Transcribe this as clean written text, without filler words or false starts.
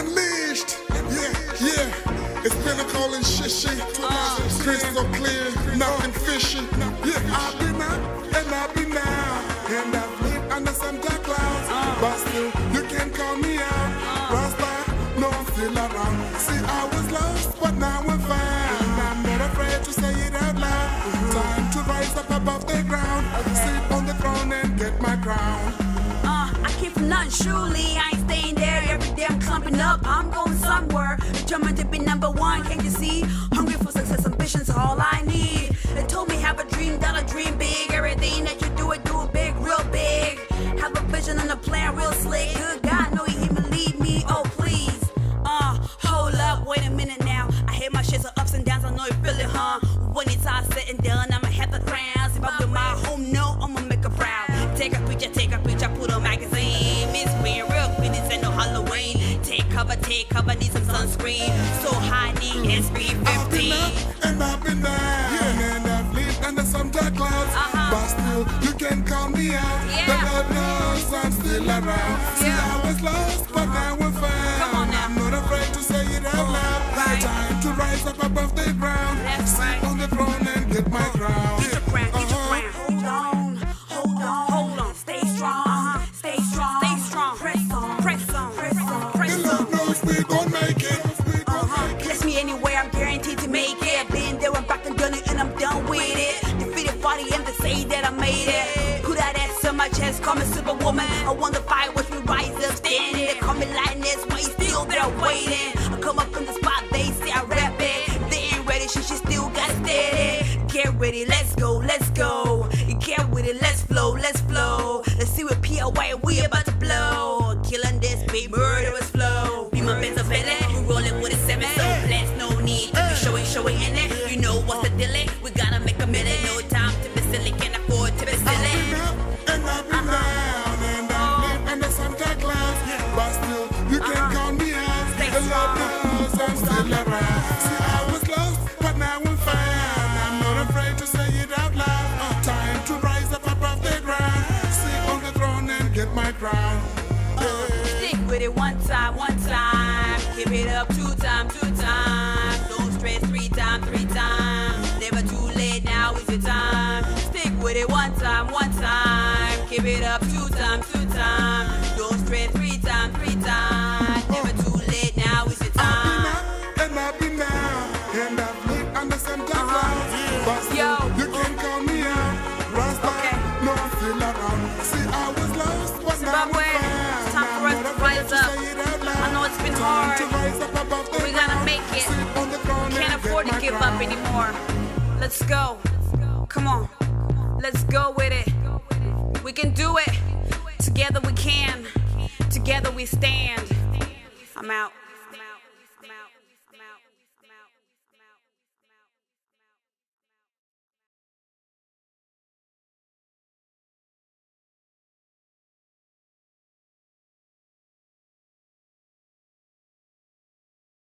Unleashed, yeah. It's Pinnacle and Shishi, crystal clear, nothing fishy. Yeah, I've been up and I've been down, and I've lived under some dark clouds, but still you can't call me out. Rasta, no, I'm still around. See, I was lost, but now I'm found. I'm not afraid to say it out loud. Time to rise up above the ground, sit on the throne and get my crown. I came from nothing, surely I ain't staying there. Every day I'm clumping up, I'm going somewhere. Determined to be number one, can't you see? Hungry for success, ambition's all I need. They told me have a dream, gotta dream big. Everything that you do it big, real big. Have a vision and a plan, real slick. Good God, know you hear me, lead me, oh please. Hold up, wait a minute now. I hear my shits are ups and downs, I know you feel it, huh? When it's all said and done, I'ma have the crowns. If I build my home, no, I'ma make her proud. Take a picture, put a magazine. Miss Queen, real queen, it's ain't no Halloween. Take cover, need some sunscreen. So high, need SB 15. I've been up and I've been down, and I've lived under some dark clouds, but still you can call me out. The Lord knows I'm still around. See, I was lost, but now we're found. I'm not afraid to say it out loud. Time to rise up above the ground, sit on the throne and get my crown. Get your crown, get your crown. Hold on, stay strong, stay strong. Press on. The Lord knows we gon' make it. Bless me anyway, I'm guaranteed to make it. Been there, I'm back and done it, and I'm done with it. Defeated 40 and to say that I made it. Put that ass on my chest, call me superwoman. I won the fight, watch me rise up, standing. They call me lightness, why you still there waiting? I come up in the spot, they say I rap it. They ain't ready, she still got steady. Get ready, let's go. Get with it, let's flow. Let's see what P.O.Y. we about to blow. Killing this big murderous flow. Be my best of it, you rolling with a 7, so bless, no need to be showing in it. You know what's the delay? We gotta make a minute, no time to be silly, can't afford to be silly. I've been up and I've been down, and I've lived under some dark clouds, but still you can call me out. The Lord knows I'm still around. See, I was lost, but now I'm found. I'm not afraid to say it out loud. Time to rise up above the ground, sit on the throne and get my crown. Stick with it one time. Keep it up two times. Don't stress three times. Never too late, now is your time. Stick with it one time. Keep it up two times. Don't stress three times. Never too late, now is your time. I've been down, and I've lived under some dark clouds, but still you can call me out. Rasta, no, I'm still around. See, I was lost, but now I'm found. It's time for us to rise up. I know it's been hard. We gotta make it. Can't afford to give up anymore. Let's go. Come on. Let's go with it. We can do it. Together we can. Together we stand. I'm out.